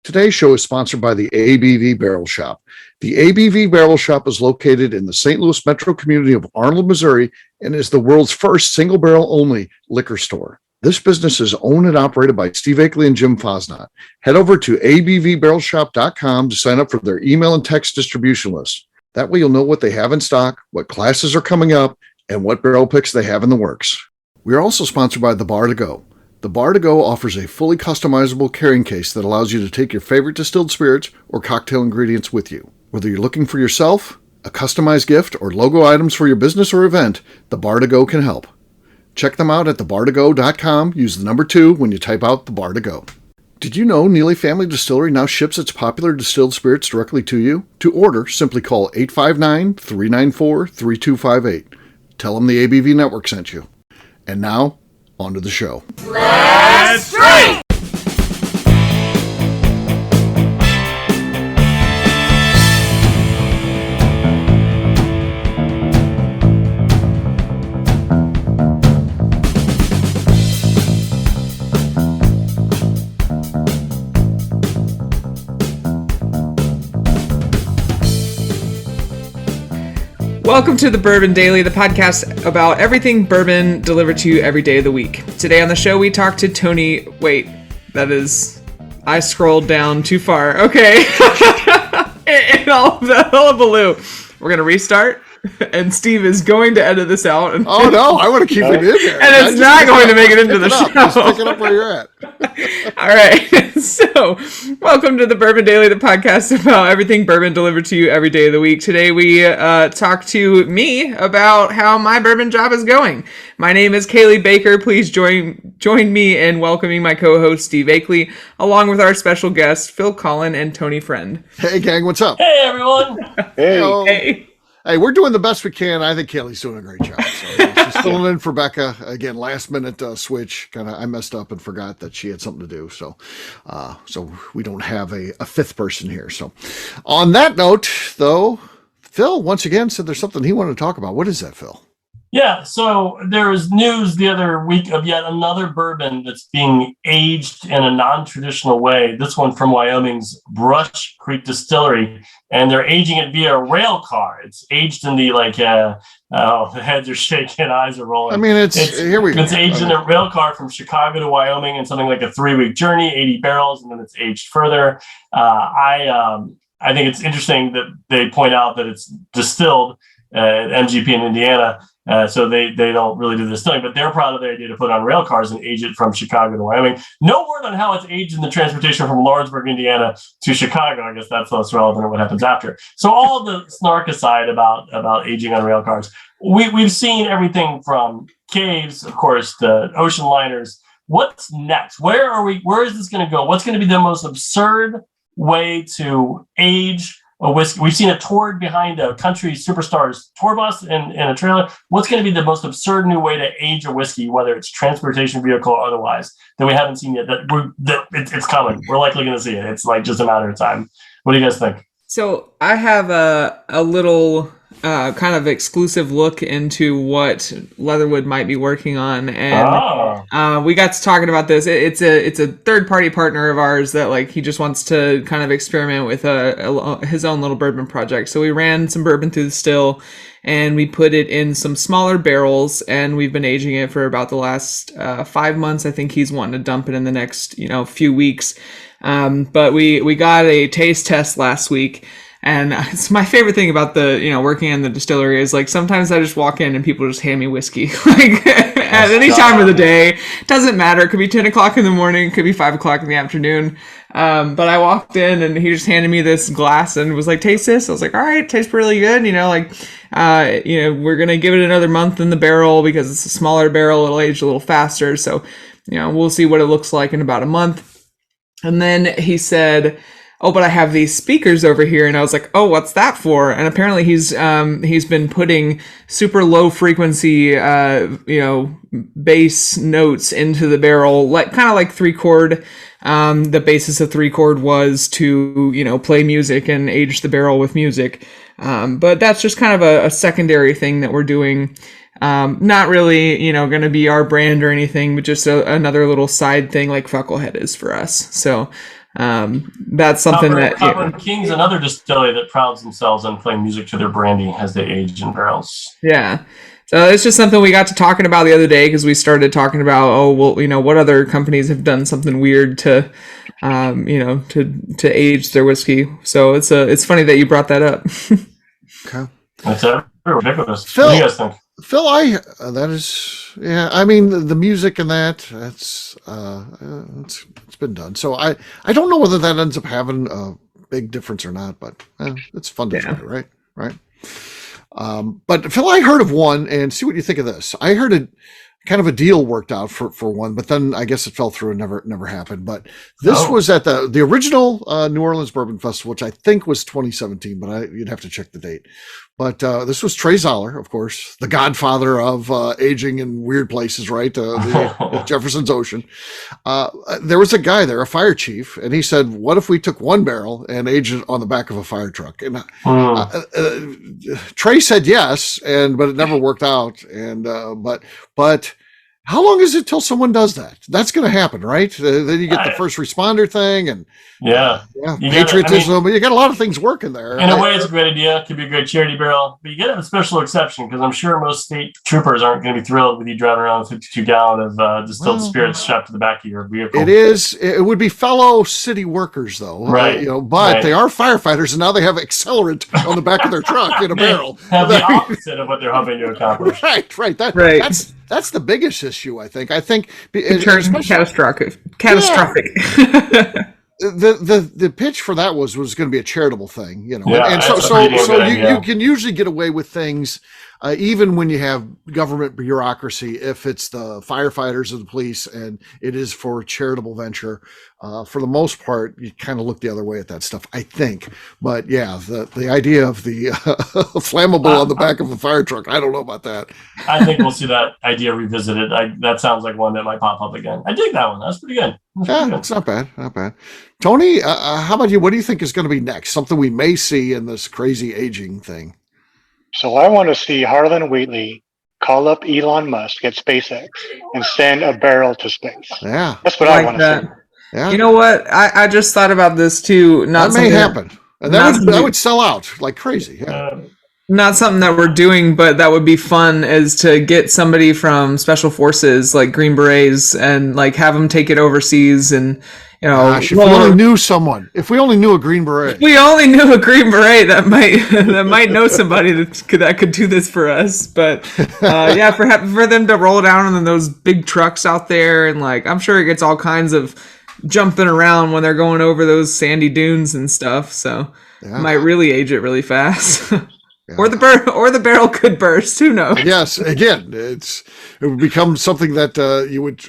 Today's show is sponsored by the ABV Barrel Shop. The ABV Barrel Shop is located in the St. Louis metro community of Arnold, Missouri, and is the world's first single barrel only liquor store. This business is owned and operated by Steve Akeley and Jim Fosnot. Head over to abvbarrelshop.com to sign up for their email and text distribution list. That way you'll know what they have in stock, what classes are coming up, and what barrel picks they have in the works. We are also sponsored by The Bar to Go. The Bar to Go offers a fully customizable carrying case that allows you to take your favorite distilled spirits or cocktail ingredients with you. Whether you're looking for yourself, a customized gift, or logo items for your business or event, The Bar to Go can help. Check them out at thebar2go.com. Use the number 2 when you type out The Bar to Go. Did you know Neely Family Distillery now ships its popular distilled spirits directly to you? To order, simply call 859-394-3258. Tell them the ABV Network sent you. And now, on to the show. Let's drink! Welcome to the Bourbon Daily, the podcast about everything bourbon delivered to you every day of the week. Today on the show, we talk to Tony. Wait, I scrolled down too far. Okay. In all the hullabaloo. We're going to restart, and Steve is going to edit this out. Oh, no, I want to keep it in there. And it's not going to make it into the show. Just pick it up where you're at. All right. So, welcome to the Bourbon Daily, the podcast about everything bourbon delivered to you every day of the week. Today, we talk to me about how my bourbon job is going. My name is Cailee Baker. Please join me in welcoming my co-host, Steve Akeley, along with our special guests, Phil Collin and Tony Friend. Hey, gang, what's up? Hey, everyone. Hey. Hey, we're doing the best we can. I think Kaylee's doing a great job. So she's filling in for Becca. Again, last minute switch. I messed up and forgot that she had something to do. So we don't have a fifth person here. So on that note, though, Phil once again said there's something he wanted to talk about. What is that, Phil? Yeah, so there was news the other week of yet another bourbon that's being aged in a non-traditional way. This one from Wyoming's Brush Creek Distillery, and they're aging it via a rail car. It's aged in the the heads are shaking, eyes are rolling. I mean, here we go. It's aged in a rail car from Chicago to Wyoming in something like a 3-week journey, 80 barrels, and then it's aged further. I think it's interesting that they point out that it's distilled at MGP in Indiana. So they don't really do this thing, but they're proud of their idea to put on rail cars and age it from Chicago to Wyoming. No word on how it's aged in the transportation from Lawrenceburg, Indiana to Chicago. I guess that's less relevant to what happens after. So all the snark aside about aging on rail cars, we've seen everything from caves, of course, to ocean liners. What's next? Where are we? Where is this going to go? What's going to be the most absurd way to age a whiskey? We've seen it toured behind a country superstar's tour bus in a trailer. What's going to be the most absurd new way to age a whiskey, whether it's transportation vehicle or otherwise, that we haven't seen yet? It's coming. We're likely going to see it. It's like just a matter of time. What do you guys think? So I have a little kind of exclusive look into what Leatherwood might be working on, and we got to talking about this. It's a third party partner of ours that he just wants to kind of experiment with his own little bourbon project. So we ran some bourbon through the still, and we put it in some smaller barrels, and we've been aging it for about the last 5 months. I think he's wanting to dump it in the next few weeks. But we got a taste test last week, and it's my favorite thing about the working in the distillery is sometimes I just walk in and people just hand me whiskey at any time of the day. Doesn't matter. It could be 10 o'clock in the morning, it could be 5 o'clock in the afternoon. But I walked in and he just handed me this glass and was like, "Taste this." I was like, "All right, tastes really good." We're gonna give it another month in the barrel because it's a smaller barrel. It'll age a little faster. So we'll see what it looks like in about a month. And then he said, "Oh, but I have these speakers over here." And I was like, "Oh, what's that for?" And apparently he's been putting super low frequency, bass notes into the barrel, kind of like 3-chord. The basis of 3-chord was to, play music and age the barrel with music. But that's just kind of a secondary thing that we're doing. Not really, going to be our brand or anything, but just another little side thing like Frecklehead is for us. So, That's something Copper King's another distillery that prides themselves on playing music to their brandy as they age in barrels. Yeah. So it's just something we got to talking about the other day because we started talking about, what other companies have done something weird to, to age their whiskey. So it's funny that you brought that up. Okay. That's ridiculous. Phil, what do you guys think? Phil, that is, yeah. I mean, the music and it's been done. So I don't know whether that ends up having a big difference or not, but it's fun to try, right? But Phil, I heard of one, and see what you think of this. I heard it kind of a deal worked out for one, but then I guess it fell through and never happened. But this was at the original New Orleans Bourbon Festival, which I think was 2017, but you'd have to check the date. But this was Trey Zoller, of course, the godfather of aging in weird places, right? Jefferson's Ocean. There was a guy there, a fire chief, and he said, "What if we took one barrel and aged it on the back of a fire truck?" And Trey said yes, but it never worked out. And but how long is it till someone does that? That's going to happen, right? Then you get the first responder thing, and patriotism. You got a lot of things working there. In a way, it's a great idea. It could be a great charity barrel, but you got to have a special exception because I'm sure most state troopers aren't going to be thrilled with you driving around with 52 gallon of distilled spirits strapped to the back of your vehicle. It would be fellow city workers, though, right? They are firefighters, and now they have accelerant on the back of their truck in a barrel. Have the opposite of what they're hoping to accomplish. Right. That's the biggest issue, I think. Catastrophic. The pitch for that was going to be a charitable thing, you can usually get away with things even when you have government bureaucracy, if it's the firefighters or the police and it is for a charitable venture. For the most part, you kind of look the other way at that stuff, I think. But yeah, the idea of the flammable on the back of a fire truck, I don't know about that. I think we'll see that idea revisited. That sounds like one that might pop up again. I dig that one. That's pretty good. It's not bad. Tony, how about you? What do you think is going to be next? Something we may see in this crazy aging thing? So I want to see Harlan Wheatley call up Elon Musk at SpaceX and send a barrel to space. Yeah. That's what I want to see. Yeah. You know what? I just thought about this too. That may happen. And that would sell out like crazy. Yeah. Not something that we're doing, but that would be fun, is to get somebody from Special Forces, like Green Berets, and like have them take it overseas. And if we only knew someone, if we only knew a Green Beret, if we only knew a Green Beret that might know somebody that could do this for us. But for them to roll down on those big trucks out there, and like I'm sure it gets all kinds of jumping around when they're going over those sandy dunes and stuff. So it might really age it really fast. Yeah. Or the barrel could burst. Who knows? Yes. Again, it would become something that you would,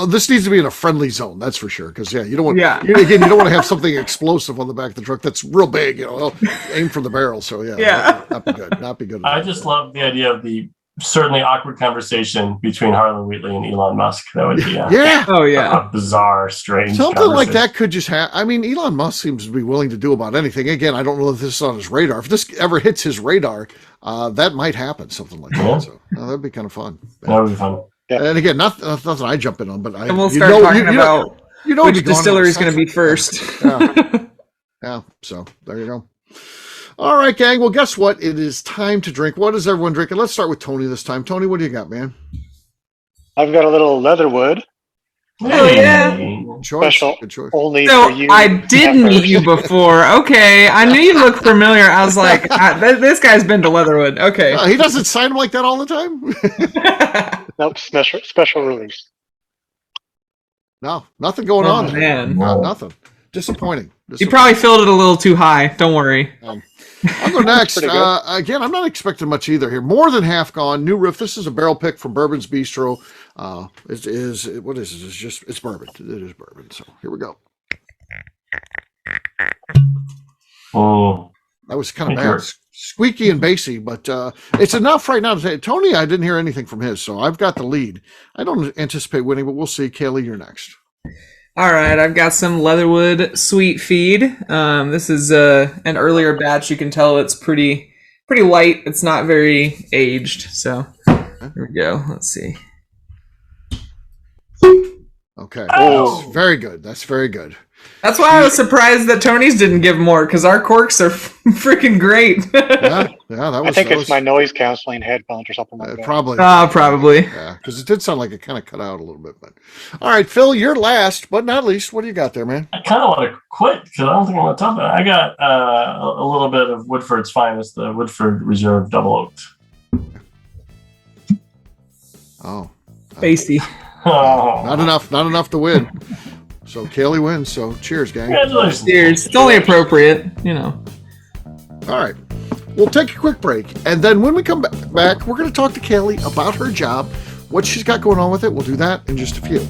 this needs to be in a friendly zone. That's for sure. Because you don't want. You don't want to have something explosive on the back of the truck that's real big. They'll aim for the barrel. So not be good. Not be good. I just love the idea of the certainly awkward conversation between Harlan Wheatley and Elon Musk. That would be a bizarre, strange something like that could just happen. I mean, Elon Musk seems to be willing to do about anything. Again, I don't know if this is on his radar. If this ever hits his radar, that might happen, something like that. So that'd be kind of fun. That would be fun. Yeah. And again, nothing I jump in on, but we'll start talking about which distillery is going to be first. Yeah. So there you go. All right, gang. Well, guess what? It is time to drink. What is everyone drinking? Let's start with Tony this time. Tony, what do you got, man? I've got a little Leatherwood. Oh, yeah. Special only so for you. I did meet you before. Okay. I knew you looked familiar. I was like, this guy's been to Leatherwood. Okay. He doesn't sign them like that all the time? Nope. Special release. No, nothing going on there. Man. No, nothing. Disappointing. You probably filled it a little too high. Don't worry. I'll go next. Again, I'm not expecting much either here. More than half gone. New riff. This is a barrel pick from Bourbon's Bistro. What is it? It's bourbon. It is bourbon. So here we go. Oh, that was kind of bad. Squeaky and bassy, but it's enough right now to say, Tony, I didn't hear anything from his, so I've got the lead. I don't anticipate winning, but we'll see. Cailee, you're next. All right, I've got some Leatherwood Sweet Feed. This is an earlier batch. You can tell it's pretty light. It's not very aged. So here we go. Let's see. Okay. Oh, that's very good. That's very good. That's why I was surprised that Tony's didn't give more, because our corks are freaking great. Yeah, that was. I think it's my noise canceling headphones or something like that. Probably. Probably. Yeah, because it did sound like it kind of cut out a little bit. But all right, Phil, you're last, but not least. What do you got there, man? I kind of want to quit because I don't think I'm going to talk about it. I got a little bit of Woodford's finest, the Woodford Reserve Double Oaked. Oh, Spacey. Oh. Not enough to win. So Cailee wins. So cheers, gang. Congratulations. Cheers. It's only appropriate, All right. We'll take a quick break. And then when we come back, we're going to talk to Cailee about her job, what she's got going on with it. We'll do that in just a few.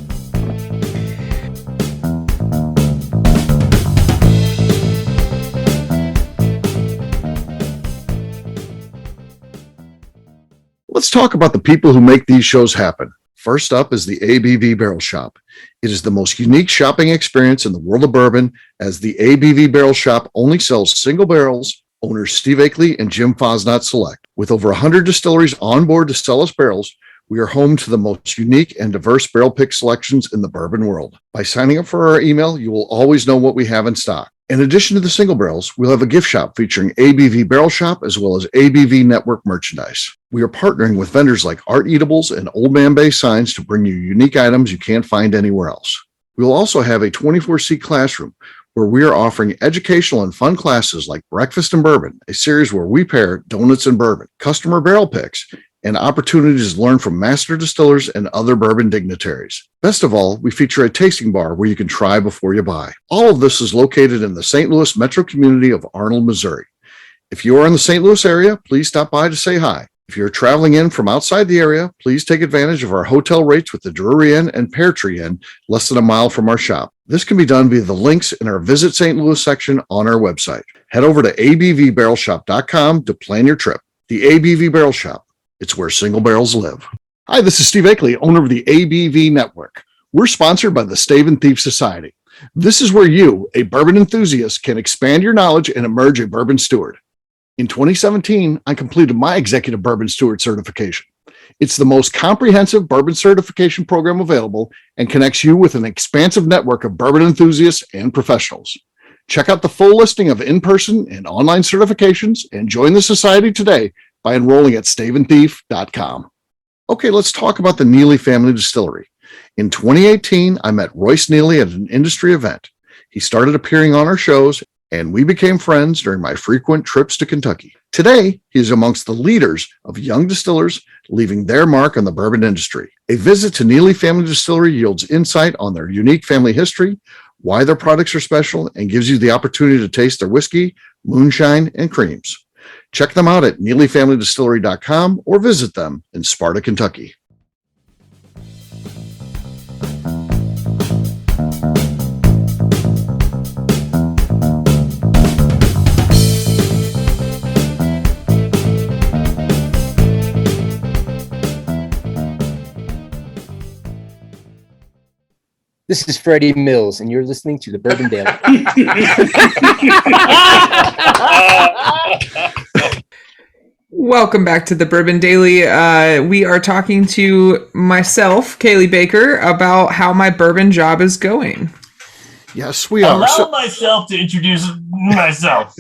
Let's talk about the people who make these shows happen. First up is the ABV Barrel Shop. It is the most unique shopping experience in the world of bourbon, as the ABV Barrel Shop only sells single barrels. Owners Steve Akeley and Jim Fosnot select. With over 100 distilleries on board to sell us barrels, we are home to the most unique and diverse barrel pick selections in the bourbon world. By signing up for our email, you will always know what we have in stock. In addition to the single barrels, we'll have a gift shop featuring ABV Barrel Shop as well as ABV Network merchandise. We are partnering with vendors like Art Eatables and Old Man Bay Signs to bring you unique items you can't find anywhere else. We will also have a 24-seat classroom where we are offering educational and fun classes like Breakfast and Bourbon, a series where we pair donuts and bourbon, customer barrel picks, and opportunities to learn from master distillers and other bourbon dignitaries. Best of all, we feature a tasting bar where you can try before you buy. All of this is located in the St. Louis metro community of Arnold, Missouri. If you are in the St. Louis area, please stop by to say hi. If you're traveling in from outside the area, please take advantage of our hotel rates with the Drury Inn and Pear Tree Inn, less than a mile from our shop. This can be done via the links in our Visit St. Louis section on our website. Head over to abvbarrelshop.com to plan your trip. The ABV Barrel Shop. It's where single barrels live. Hi, this is Steve Akeley, owner of the ABV Network. We're sponsored by the Stave and Thief Society. This is where you, a bourbon enthusiast, can expand your knowledge and emerge a bourbon steward. In 2017, I completed my Executive Bourbon Steward certification. It's the most comprehensive bourbon certification program available and connects you with an expansive network of bourbon enthusiasts and professionals. Check out the full listing of in-person and online certifications and join the society today by enrolling at staveandthief.com. Okay, let's talk about the Neely Family Distillery. In 2018, I met Royce Neely at an industry event. He started appearing on our shows, and we became friends during my frequent trips to Kentucky. Today, he is amongst the leaders of young distillers leaving their mark on the bourbon industry. A visit to Neely Family Distillery yields insight on their unique family history, why their products are special, and gives you the opportunity to taste their whiskey, moonshine, and creams. Check them out at NeelyFamilyDistillery.com or visit them in Sparta, Kentucky. This is Freddie Mills, and you're listening to the Bourbon Daily. Welcome back to the Bourbon Daily. We are talking to myself, Cailee Baker, about how my bourbon job is going. Yes, we are. Allow myself to introduce myself.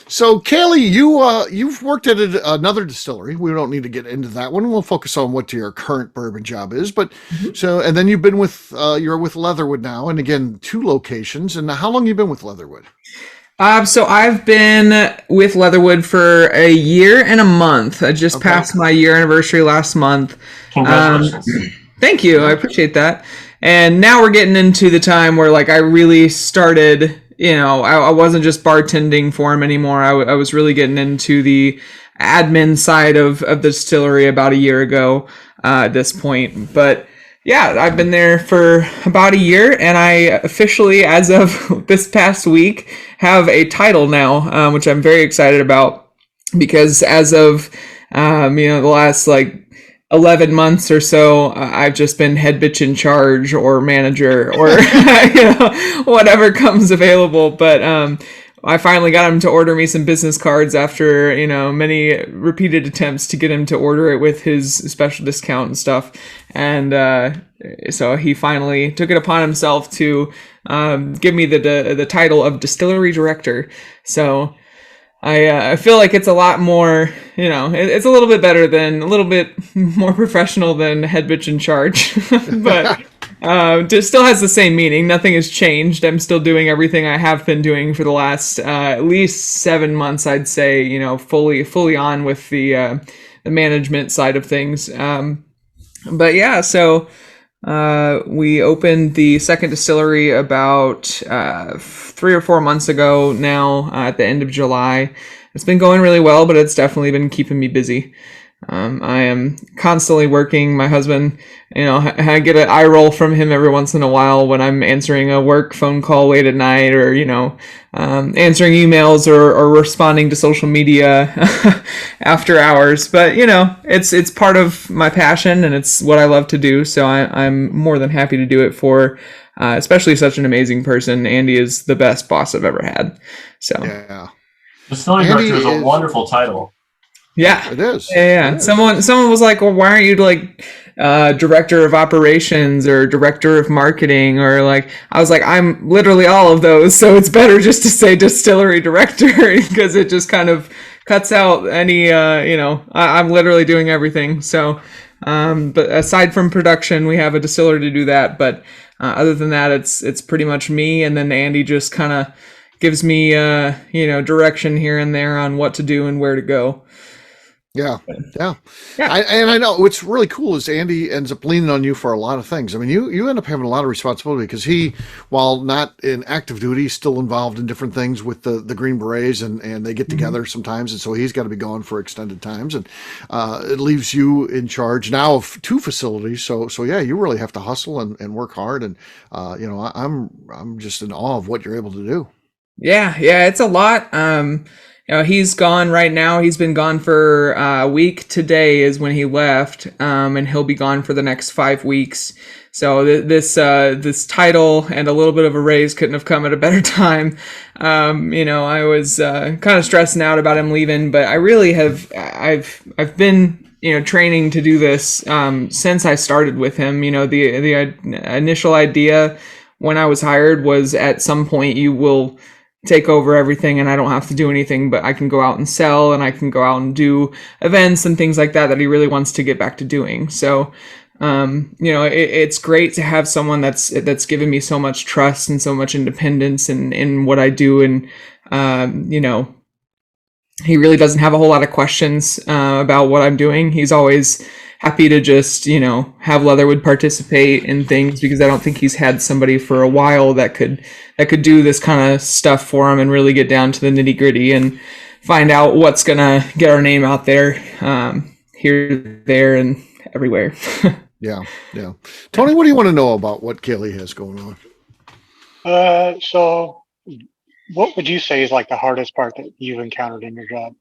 So, Cailee, you've worked at another distillery. We don't need to get into that one. We'll focus on what your current bourbon job is. But and then you've been with you're with Leatherwood now, and again 2 locations. And how long have you been with Leatherwood? So I've been with Leatherwood for a year and a month. I just passed my year anniversary last month. Congratulations. Thank you. I appreciate that. And now we're getting into the time where I really started. I wasn't just bartending for him anymore. I was really getting into the admin side of the distillery about a year ago at this point. But yeah, I've been there for about a year, and I officially, as of this past week, have a title now, which I'm very excited about, because as of the last 11 months or so, I've just been head bitch in charge or manager or whatever comes available. But I finally got him to order me some business cards after, many repeated attempts to get him to order it with his special discount and stuff. And so he finally took it upon himself to give me the title of distillery director. So I feel like it's a lot more, it's a little bit better than, a little bit more professional than head bitch in charge, but it still has the same meaning. Nothing has changed. I'm still doing everything I have been doing for the last at least 7 months, I'd say, fully on with the management side of things. But yeah, so we opened the second distillery about 3 or 4 months ago now, at the end of July. It's been going really well, but it's definitely been keeping me busy. I am constantly working. My husband, I get an eye roll from him every once in a while when I'm answering a work phone call late at night, or answering emails or responding to social media after hours. But it's part of my passion, and it's what I love to do. So I'm more than happy to do it for, especially such an amazing person. Andy is the best boss I've ever had. So yeah, distillery director is a wonderful title. Yeah, it is. Yeah. It is. Someone was like, "Well, why aren't you like director of operations or director of marketing?" Or like, I was like, "I'm literally all of those." So it's better just to say distillery director because it just kind of cuts out any. I'm literally doing everything. So, but aside from production, we have a distiller to do that. But other than that, it's pretty much me, and then Andy just kind of gives me direction here and there on what to do and where to go. Yeah. Yeah. I know what's really cool is Andy ends up leaning on you for a lot of things. I mean, you end up having a lot of responsibility because he, while not in active duty, is still involved in different things with the Green Berets, and they get together sometimes, and so he's got to be gone for extended times, and it leaves you in charge now of 2 facilities. So yeah, you really have to hustle and work hard, and I'm just in awe of what you're able to do. Yeah, it's a lot. He's gone right now. He's been gone for a week. Today is when he left, and he'll be gone for the next 5 weeks. So this title and a little bit of a raise couldn't have come at a better time. I was kind of stressing out about him leaving, but I really I've been training to do this since I started with him. The initial idea when I was hired was at some point you will take over everything and I don't have to do anything, but I can go out and sell and I can go out and do events and things like that he really wants to get back to doing. So, it's great to have someone that's given me so much trust and so much independence in what I do. And, he really doesn't have a whole lot of questions about what I'm doing. He's always happy to just, have Leatherwood participate in things because I don't think he's had somebody for a while that could do this kind of stuff for him and really get down to the nitty gritty and find out what's going to get our name out there, here, there, and everywhere. Yeah. Tony, what do you want to know about what Cailee has going on? So what would you say is like the hardest part that you've encountered in your job?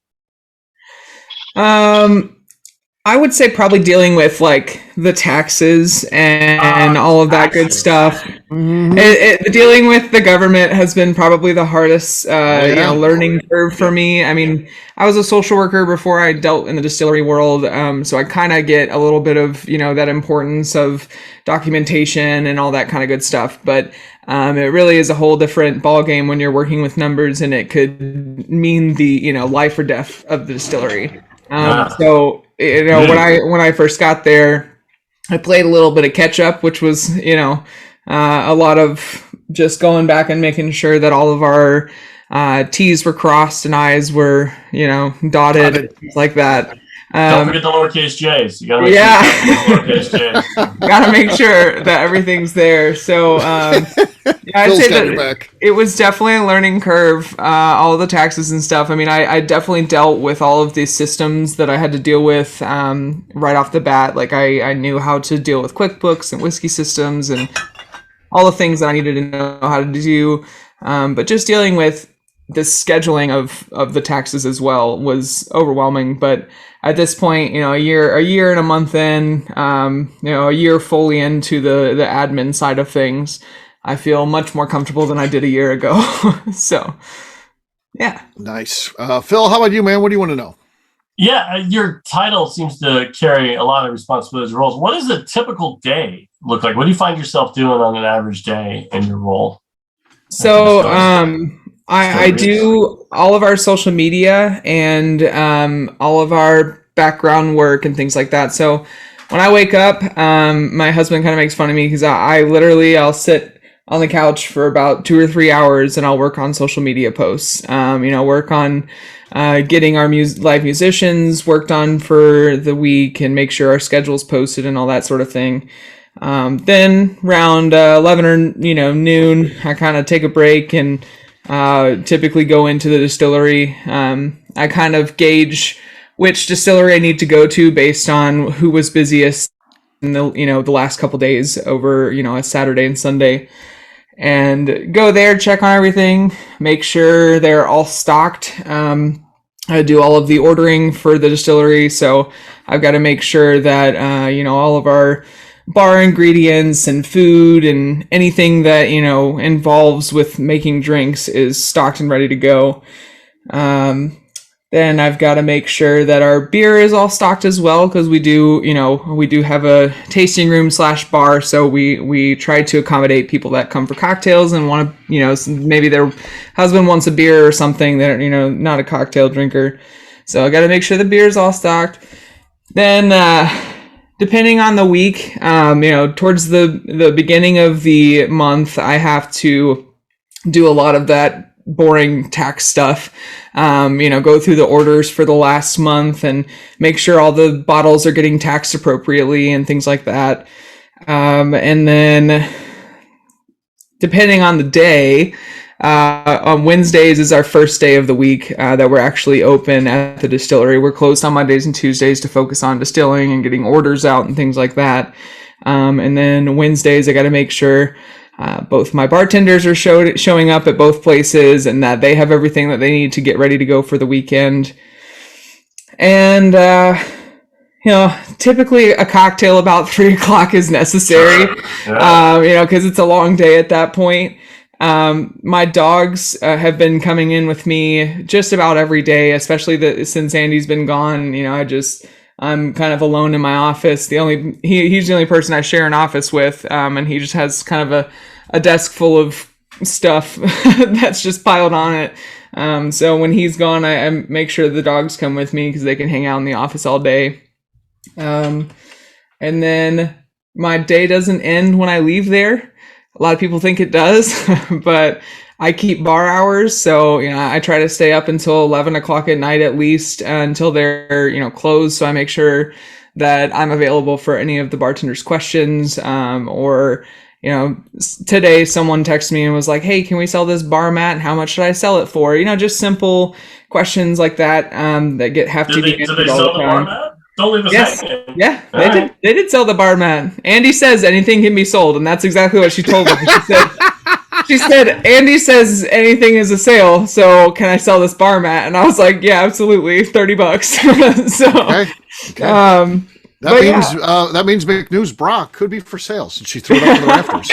I would say probably dealing with like the taxes and all of that good stuff. Mm-hmm. Dealing with the government has been probably the hardest learning curve for me. I mean, I was a social worker before I dealt in the distillery world, so I kind of get a little bit of that importance of documentation and all that kind of good stuff. But it really is a whole different ballgame when you're working with numbers, and it could mean the life or death of the distillery. So when I first got there, I played a little bit of catch up, which was a lot of just going back and making sure that all of our T's were crossed and I's were dotted, things like that. Don't forget the lowercase J's. You gotta make sure gotta make sure that everything's there. So I'd say that it was definitely a learning curve, all the taxes and stuff. I mean, I definitely dealt with all of these systems that I had to deal with right off the bat. Like I knew how to deal with QuickBooks and whiskey systems and all the things that I needed to know how to do. But just dealing with the scheduling of the taxes as well was overwhelming. But at this point, a year and a month in, a year fully into the admin side of things, I feel much more comfortable than I did a year ago. So, Yeah. Nice. Phil, how about you, man? What do you want to know? Yeah, your title seems to carry a lot of responsibilities and roles. What does a typical day look like? What do you find yourself doing on an average day in your role? So I do all of our social media and all of our background work and things like that. So when I wake up, my husband kind of makes fun of me because I'll sit on the couch for about 2 or 3 hours and I'll work on social media posts. Work on getting our live musicians worked on for the week and make sure our schedule's posted and all that sort of thing. Then around 11 or noon, I kind of take a break and typically go into the distillery. I kind of gauge which distillery I need to go to based on who was busiest in the last couple days over a Saturday and Sunday, and go there, check on everything, make sure they're all stocked. I do all of the ordering for the distillery, so I've got to make sure that all of our bar ingredients and food and anything that involves with making drinks is stocked and ready to go. Then I've got to make sure that our beer is all stocked as well, because we do have a tasting room / bar, so we try to accommodate people that come for cocktails and want to maybe their husband wants a beer or something, that not a cocktail drinker. So I got to make sure the beer is all stocked. Then depending on the week, towards the beginning of the month, I have to do a lot of that boring tax stuff, go through the orders for the last month and make sure all the bottles are getting taxed appropriately and things like that. And then depending on the day, on Wednesdays is our first day of the week that we're actually open at the distillery. We're closed on Mondays and Tuesdays to focus on distilling and getting orders out and things like that. And then Wednesdays, I got to make sure both my bartenders are showing up at both places and that they have everything that they need to get ready to go for the weekend. And, typically a cocktail about 3 o'clock is necessary, because it's a long day at that point. My dogs have been coming in with me just about every day, especially since Andy's been gone. I'm kind of alone in my office. He's the only person I share an office with, and he just has kind of a desk full of stuff that's just piled on it. So when he's gone, I make sure the dogs come with me because they can hang out in the office all day. And then my day doesn't end when I leave there. A lot of people think it does, but I keep bar hours, so I try to stay up until 11 o'clock at night at least until they're closed. So I make sure that I'm available for any of the bartenders' questions. Or today someone texted me and was like, "Hey, can we sell this bar mat? And how much should I sell it for?" Just simple questions like that that have to be answered all the time. Don't leave us hanging. Yeah, they did sell the bar mat. Andy says anything can be sold, and that's exactly what she told me. She said, Andy says anything is a sale, so can I sell this bar mat? And I was like, yeah, absolutely, $30. So, okay. That means McNew's bra could be for sale since she threw it up in the rafters.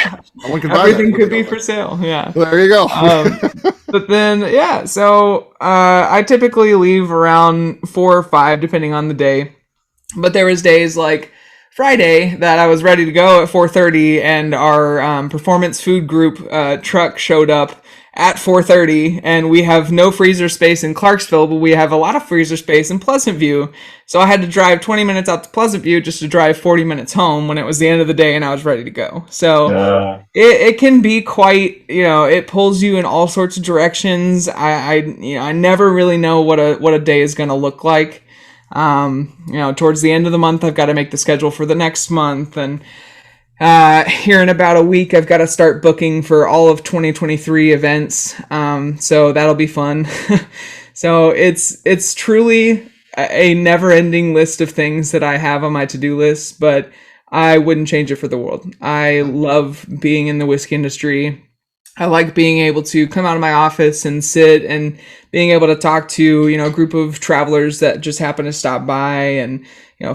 Everything could be for sale. Yeah. Well, there you go. But then, so I typically leave around 4 or 5, depending on the day. But there was days like Friday that I was ready to go at 4:30, and our performance food group truck showed up at 4:30, and we have no freezer space in Clarksville, but we have a lot of freezer space in Pleasant View. So I had to drive 20 minutes out to Pleasant View just to drive 40 minutes home when it was the end of the day and I was ready to go. So it can be quite, it pulls you in all sorts of directions. I never really know what a day is going to look like. Towards the end of the month, I've got to make the schedule for the next month, and here in about a week, I've got to start booking for all of 2023 events. So that'll be fun. So it's truly a never-ending list of things that I have on my to-do list, but I wouldn't change it for the world. I love being in the whiskey industry. I like being able to come out of my office and sit and being able to talk to, a group of travelers that just happen to stop by and,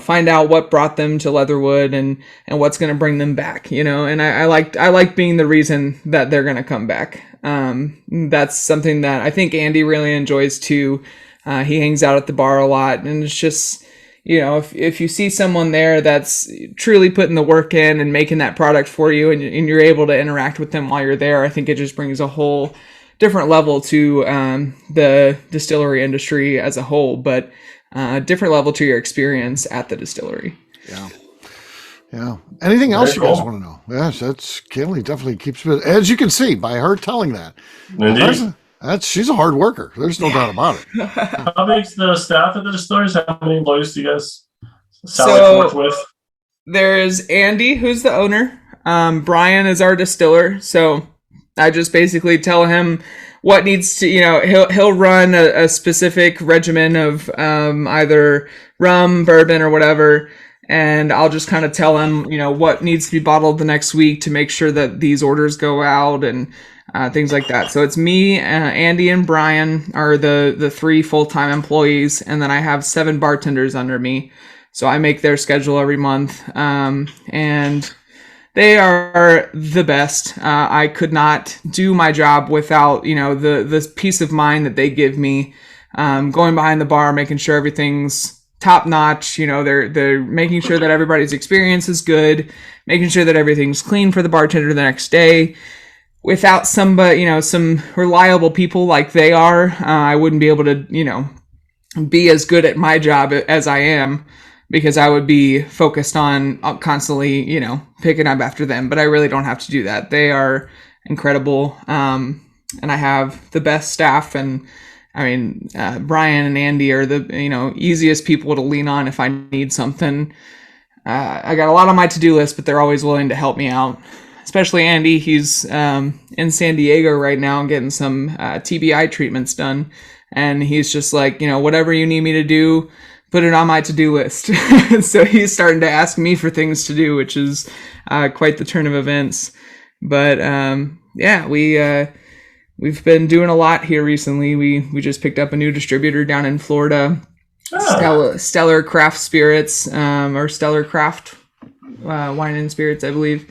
find out what brought them to Leatherwood and what's going to bring them back, and I like being the reason that they're going to come back. That's something that I think Andy really enjoys too. He hangs out at the bar a lot, and it's just, if you see someone there that's truly putting the work in and making that product for you, and you're able to interact with them while you're there, I think it just brings a whole different level to the distillery industry as a whole, but a different level to your experience at the distillery. Yeah. Anything else Very you guys cool. want to know? Yes, that's Cailee definitely keeps it, as you can see by her telling that. Indeed. She's a hard worker. There's no doubt about it. How big's the staff at the distilleries? How many employees do you guys work with? There's Andy, who's the owner. Brian is our distiller. So I just basically tell him what needs to, he'll run a specific regimen of either rum, bourbon, or whatever. And I'll just kind of tell him, what needs to be bottled the next week to make sure that these orders go out and things like that. So it's me, Andy, and Brian are the 3 full-time employees. And then I have 7 bartenders under me. So I make their schedule every month. And they are the best. I could not do my job without, the peace of mind that they give me. Going behind the bar, making sure everything's top notch. They're making sure that everybody's experience is good, making sure that everything's clean for the bartender the next day. Without somebody, some reliable people like they are, I wouldn't be able to, be as good at my job as I am, because I would be focused on constantly, picking up after them. But I really don't have to do that. They are incredible. And I have the best staff, and Brian and Andy are the, easiest people to lean on if I need something. I got a lot on my to-do list, but they're always willing to help me out. Especially Andy. He's in San Diego right now getting some TBI treatments done. And he's just like, whatever you need me to do, put it on my to-do list. So he's starting to ask me for things to do, which is quite the turn of events. But we've been doing a lot here recently. We just picked up a new distributor down in Florida, Stellar Craft Spirits, or Stellar Craft Wine and Spirits, I believe.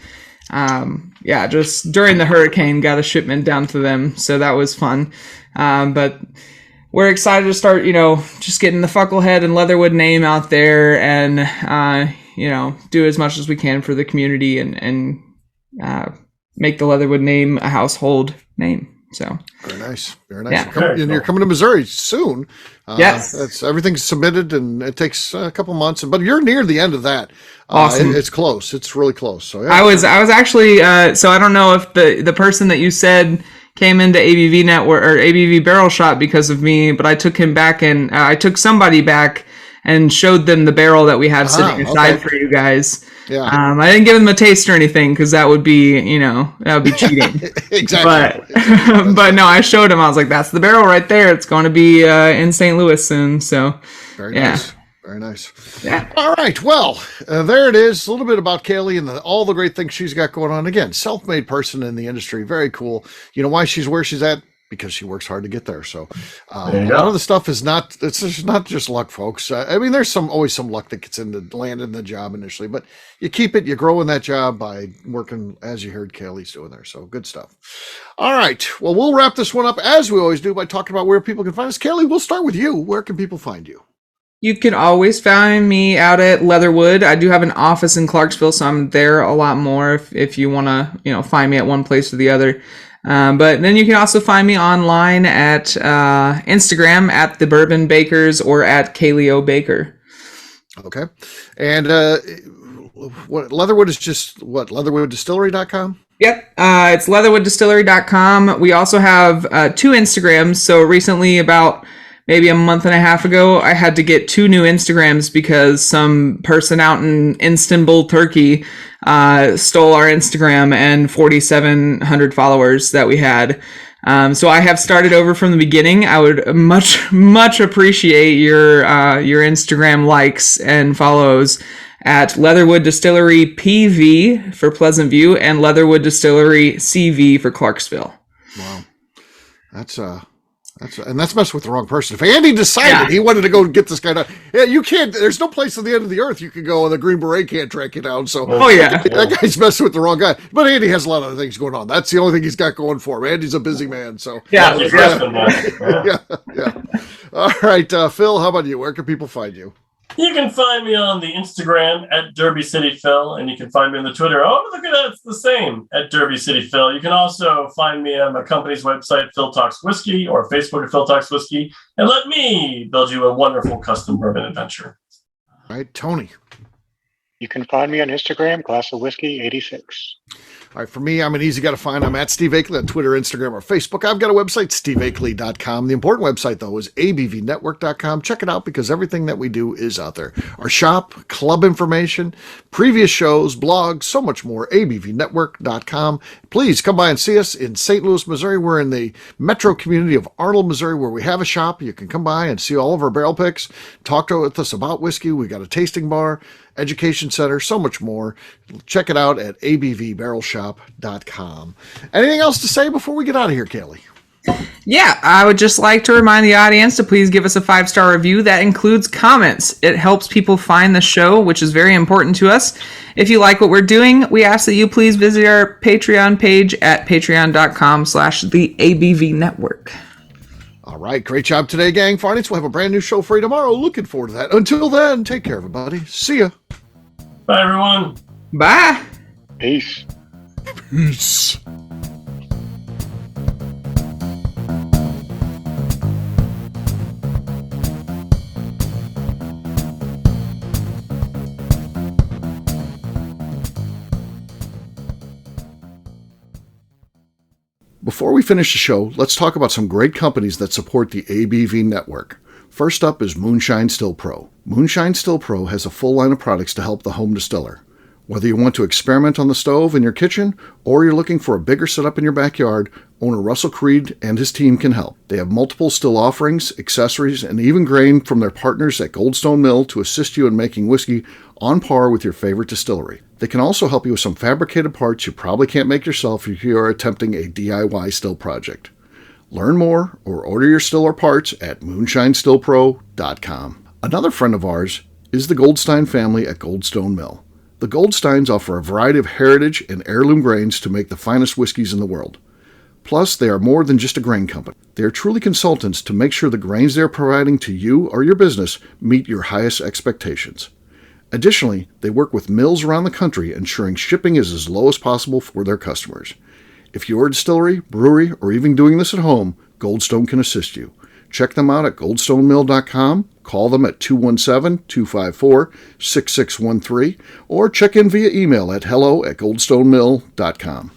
Just during the hurricane, got a shipment down to them, so that was fun. But we're excited to start, just getting the Fucklehead and Leatherwood name out there, and do as much as we can for the community, and make the Leatherwood name a household name. So very nice. Yeah. You're coming to Missouri soon. Yes, everything's submitted, and it takes a couple months, but you're near the end of that. Awesome. It's close. It's really close. So yeah. I was actually so I don't know if the person that you said came into ABV Network or ABV Barrel Shop because of me, but I took him back, and I took somebody back and showed them the barrel that we had sitting aside for you guys. Yeah. I didn't give them a taste or anything, because that would be, cheating. Exactly. But no, I showed him. I was like, "That's the barrel right there. It's going to be in St. Louis soon." So very yeah. nice. Very nice. Yeah. All right. Well, there it is. A little bit about Cailee and all the great things she's got going on. Again, self-made person in the industry. Very cool. You know why she's where she's at? Because she works hard to get there. So a lot of the stuff is it's not just luck, folks. There's always some luck that gets into landing the job initially, but you keep it, you grow in that job by working, as you heard Cailee's doing there. So good stuff. All right. Well, we'll wrap this one up as we always do by talking about where people can find us. Cailee, we'll start with you. Where can people find you? You can always find me out at Leatherwood. I do have an office in Clarksville, so I'm there a lot more if you want to, find me at one place or the other. But then you can also find me online at Instagram at the Bourbon Bakers or at Cailee Baker. Okay. And what Leatherwood is just what? LeatherwoodDistillery.com? Yep. It's leatherwooddistillery.com. We also have 2 Instagrams. So recently, about maybe a month and a half ago, I had to get 2 new Instagrams because some person out in Istanbul, Turkey, stole our Instagram and 4,700 followers that we had. So I have started over from the beginning. I would much appreciate your Instagram likes and follows at Leatherwood Distillery PV for Pleasant View and Leatherwood Distillery CV for Clarksville. Wow. That's That's messing with the wrong person. If Andy decided he wanted to go get this guy down, you can't. There's no place on the end of the earth you can go, and the Green Beret can't track you down. So, that guy's messing with the wrong guy. But Andy has a lot of other things going on. That's the only thing he's got going for him. Andy's a busy man. So, yeah. All right, Phil. How about you? Where can people find you? You can find me on the Instagram at Derby City Phil, and you can find me on the Twitter. Oh, look at that. It's the same at Derby City Phil. You can also find me on my company's website, Phil Talks Whiskey, or Facebook at Phil Talks Whiskey, and let me build you a wonderful custom bourbon adventure. All right, Tony. You can find me on Instagram, Glass of Whiskey 86. All right, for me, I'm an easy guy to find. I'm at Steve Akeley on Twitter, Instagram, or Facebook. I've got a website, steveakeley.com. The important website, though, is abvnetwork.com. Check it out because everything that we do is out there. Our shop, club information, previous shows, blogs, so much more, abvnetwork.com. Please come by and see us in St. Louis, Missouri. We're in the metro community of Arnold, Missouri, where we have a shop. You can come by and see all of our barrel picks, talk with us about whiskey. We got a tasting bar, education center, so much more. Check it out at abvbarrelshop.com. Anything else to say before we get out of here, Cailee? Yeah, I would just like to remind the audience to please give us a 5-star review. That includes comments. It helps people find the show, which is very important to us. If you like what we're doing, we ask that you please visit our Patreon page at patreon.com/theabvnetwork. All right, great job today, gang. Farnings, we'll have a brand new show for you tomorrow. Looking forward to that. Until then, take care, everybody. See ya. Bye, everyone. Bye. Peace. Peace. Before we finish the show, let's talk about some great companies that support the ABV network. First up is Moonshine Still Pro. Moonshine Still Pro has a full line of products to help the home distiller. Whether you want to experiment on the stove in your kitchen or you're looking for a bigger setup in your backyard, owner Russell Creed and his team can help. They have multiple still offerings, accessories, and even grain from their partners at Goldstone Mill to assist you in making whiskey on par with your favorite distillery. They can also help you with some fabricated parts you probably can't make yourself if you are attempting a DIY still project. Learn more or order your still or parts at moonshinestillpro.com. Another friend of ours is the Goldstein family at Goldstone Mill. The Goldsteins offer a variety of heritage and heirloom grains to make the finest whiskeys in the world. Plus, they are more than just a grain company. They are truly consultants to make sure the grains they are providing to you or your business meet your highest expectations. Additionally, they work with mills around the country, ensuring shipping is as low as possible for their customers. If you're a distillery, brewery, or even doing this at home, Goldstone can assist you. Check them out at goldstonemill.com, call them at 217-254-6613, or check in via email at hello@goldstonemill.com.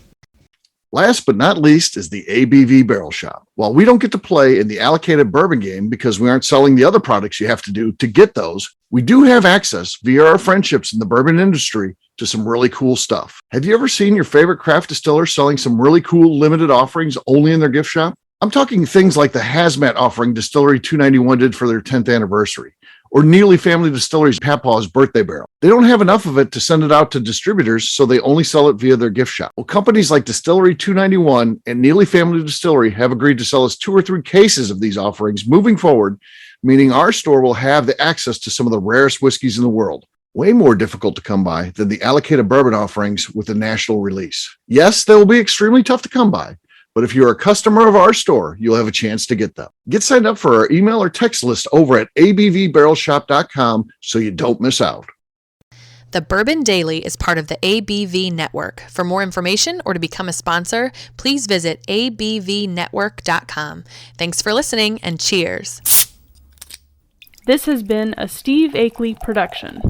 Last but not least is the ABV Barrel Shop. While we don't get to play in the allocated bourbon game because we aren't selling the other products you have to do to get those, we do have access via our friendships in the bourbon industry to some really cool stuff. Have you ever seen your favorite craft distiller selling some really cool limited offerings only in their gift shop? I'm talking things like the hazmat offering Distillery 291 did for their 10th anniversary, or Neely Family Distillery's Papaw's birthday barrel. They don't have enough of it to send it out to distributors, so they only sell it via their gift shop. Well, companies like Distillery 291 and Neely Family Distillery have agreed to sell us 2 or 3 cases of these offerings moving forward, meaning our store will have the access to some of the rarest whiskeys in the world. Way more difficult to come by than the allocated bourbon offerings with the national release. Yes, they will be extremely tough to come by, but if you're a customer of our store, you'll have a chance to get them. Get signed up for our email or text list over at abvbarrelshop.com so you don't miss out. The Bourbon Daily is part of the ABV Network. For more information or to become a sponsor, please visit abvnetwork.com. Thanks for listening and cheers. This has been a Steve Akeley production.